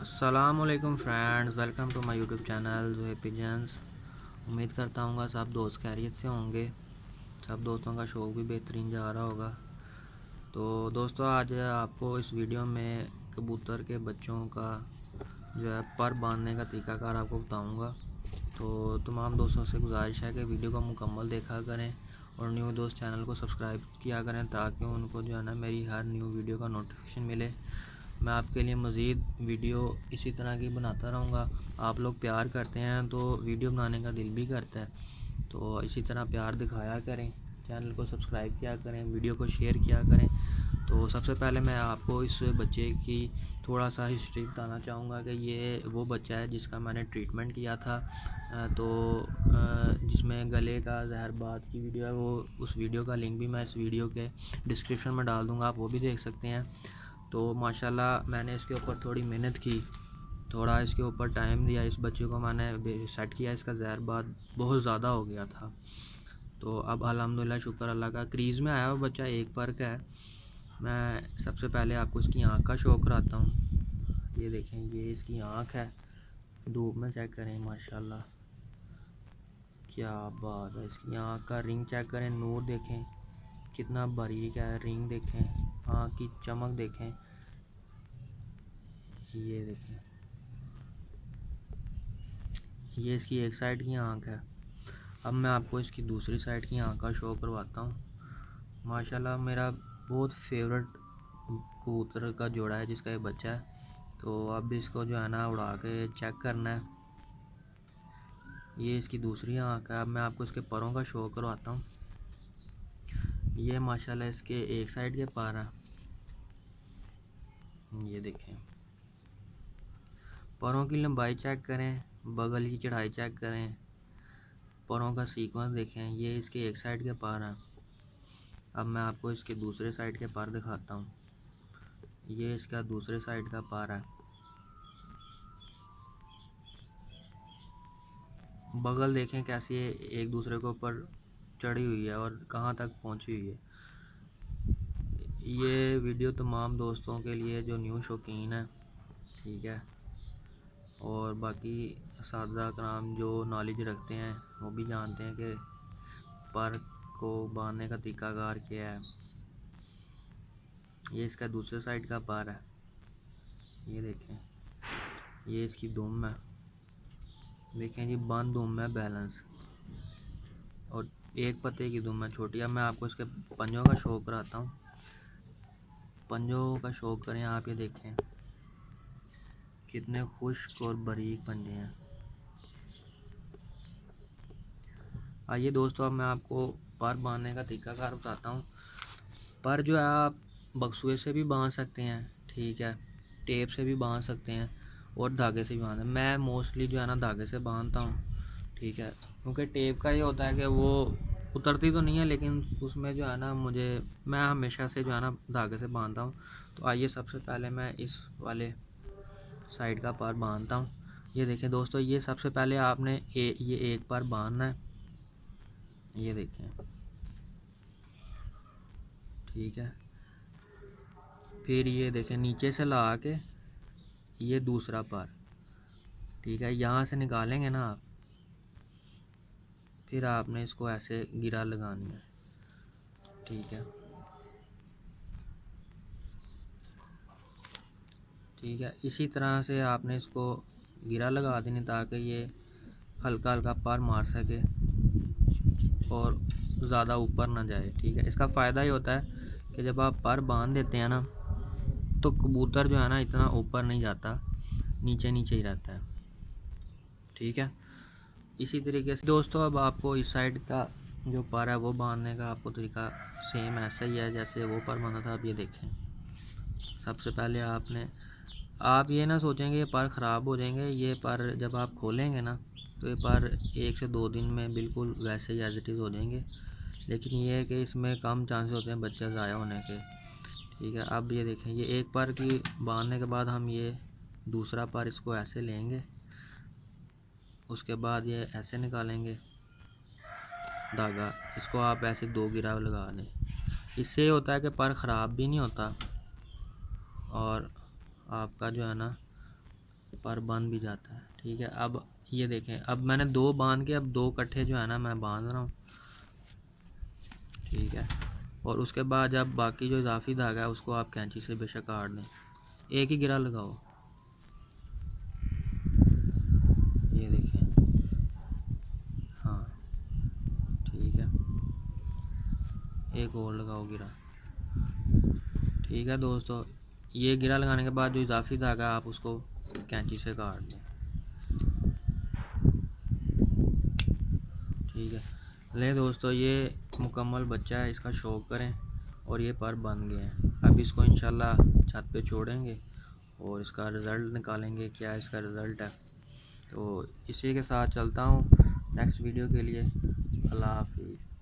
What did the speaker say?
अस्सलामुअलैकुम friends, welcome to my YouTube channel जो है पिजन्स। उम्मीद करता हूँ सब दोस्त खैरियत से होंगे। सब दोस्तों का शौक़ भी बेहतरीन जा रहा होगा। तो दोस्तों, आज आपको इस वीडियो में कबूतर के बच्चों का जो है पर बांधने का तरीकाकार आपको बताऊँगा। तो तमाम दोस्तों से गुजारिश है कि वीडियो को मुकम्मल देखा करें और न्यू दोस्त चैनल को सब्सक्राइब किया करें ताकि उनको जो है ना मेरी हर न्यू वीडियो का नोटिफिकेशन मिले। मैं आपके लिए मज़ीद वीडियो इसी तरह की बनाता रहूँगा। आप लोग प्यार करते हैं तो वीडियो बनाने का दिल भी करता है, तो इसी तरह प्यार दिखाया करें, चैनल को सब्सक्राइब किया करें, वीडियो को शेयर किया करें। तो सबसे पहले मैं आपको इस बच्चे की थोड़ा सा हिस्ट्री बताना चाहूँगा कि ये वो बच्चा है जिसका मैंने ट्रीटमेंट किया था। जिसमें गले का जहरबाद की वीडियो है, वो उस वीडियो का लिंक भी मैं इस वीडियो के डिस्क्रिप्शन में डाल दूँगा, आप वो भी देख सकते हैं। तो माशाल्लाह मैंने इसके ऊपर थोड़ी मेहनत की, थोड़ा इसके ऊपर टाइम दिया। इस बच्चे को मैंने सेट किया, इसका जहरबाद बहुत ज़्यादा हो गया था। तो अब अल्हम्दुलिल्लाह शुक्र अल्लाह का, क्रीज़ में आया हुआ बच्चा एक पर का है। मैं सबसे पहले आपको इसकी आँख का शो कराता हूँ। ये देखें, ये इसकी आँख है, धूप में चेक करें, माशाल्लाह क्या बात है। इसकी आँख का रिंग चेक करें, नूर देखें कितना बारीक है, रिंग देखें, आँख की चमक देखें, ये देखें, ये इसकी एक साइड की आँख है। अब मैं आपको इसकी दूसरी साइड की आँख का शो करवाता हूँ। माशाल्लाह मेरा बहुत फेवरेट कबूतर का जोड़ा है जिसका ये बच्चा है। तो अब इसको जो है ना उड़ा के चेक करना है। ये इसकी दूसरी आँख है। अब मैं आपको इसके परों का शो करवाता हूँ। ये माशाल्लाह इसके एक साइड के पर हैं, ये देखें। परों की लंबाई चेक करें, बगल की चढ़ाई चेक करें, परों का सीक्वेंस देखें, ये इसके एक साइड के पर हैं। अब मैं आपको इसके दूसरे साइड के पर दिखाता हूँ। ये इसका दूसरे साइड का पर है। बगल देखें कैसी है, एक दूसरे के ऊपर चढ़ी हुई है और कहाँ तक पहुँची हुई है। ये वीडियो तमाम दोस्तों के लिए जो न्यू शौकीन है, ठीक है, और बाकी असातिज़ा कराम जो नॉलेज रखते हैं वो भी जानते हैं कि पर को बांधने का तरीकाकार क्या है। ये इसका दूसरे साइड का पर है, ये देखें, ये इसकी दुम है, देखें जी, बंद दुम है बैलेंस, और एक पत्ते की दुम है छोटी। अब मैं आपको इसके पंजों का शो कराता हूँ। पंजों का शो करें आप, ये देखें कितने खुश्क और बारीक पंजे हैं। आइए दोस्तों, अब मैं आपको पर बांधने का तरीकाकार बताता हूँ। पर जो है आप बक्सुए से भी बांध सकते हैं, ठीक है, टेप से भी बांध सकते हैं और धागे से भी बांध। मैं मोस्टली जो है ना धागे से बांधता हूँ, ठीक है, क्योंकि टेप का ये होता है कि वो उतरती तो नहीं है, लेकिन उसमें जो है ना मैं हमेशा से जो है ना धागे से बांधता हूँ। तो आइए सबसे पहले मैं इस वाले साइड का पर बांधता हूँ। ये देखें दोस्तों, ये सबसे पहले आपने ये एक पर बांधना है, ये देखें, ठीक है। फिर ये देखें नीचे से ला के ये दूसरा पर, ठीक है, यहाँ से निकालेंगे ना आप, फिर आपने इसको ऐसे गिरा लगानी है, ठीक है, ठीक है। इसी तरह से आपने इसको गिरा लगा देनी ताकि ये हल्का हल्का पर मार सके और ज़्यादा ऊपर ना जाए, ठीक है। इसका फ़ायदा ये होता है कि जब आप पर बांध देते हैं ना तो कबूतर जो है ना इतना ऊपर नहीं जाता, नीचे नीचे ही रहता है, ठीक है। इसी तरीके से दोस्तों, अब आपको इस साइड का जो पर है वो बांधने का आपको तरीका सेम ऐसा ही है जैसे वो पर बांधा था। आप ये देखें, सबसे पहले आप ये ना सोचेंगे ये पर ख़राब हो जाएंगे। ये पर जब आप खोलेंगे ना तो ये पर 1 से 2 दिन में बिल्कुल वैसे ही एज इट इज़ हो जाएंगे, लेकिन ये है कि इसमें कम चांसेस होते हैं बच्चा ज़ाया होने के, ठीक है। अब ये देखें, ये एक पर की बांधने के बाद हम ये दूसरा पर इसको ऐसे लेंगे, उसके बाद ये ऐसे निकालेंगे धागा, इसको आप ऐसे 2 गिराव लगा दें। इससे ये होता है कि पर ख़राब भी नहीं होता और आपका जो है ना पर बंद भी जाता है। ठीक है, अब ये देखें, अब मैंने 2 बांध के, अब 2 कट्ठे जो है ना मैं बांध रहा हूँ। ठीक है, और उसके बाद जब बाकी जो इजाफी धागा है उसको आप कैंची से बेशक काट दें। एक ही गिरा लगाओ, ये देखें। हाँ ठीक है, एक और लगाओ गिरा। ठीक है दोस्तों, ये गिरा लगाने के बाद जो इजाफी धागा आप उसको कैंची से काट दें। ठीक है, ले दोस्तों, ये मुकम्मल बच्चा है, इसका शौक करें। और ये पर बन गए हैं। अब इसको इंशाल्लाह छत पे छोड़ेंगे और इसका रिज़ल्ट निकालेंगे, क्या इसका रिज़ल्ट है। तो इसी के साथ चलता हूँ नेक्स्ट वीडियो के लिए। अल्लाह हाफिज़।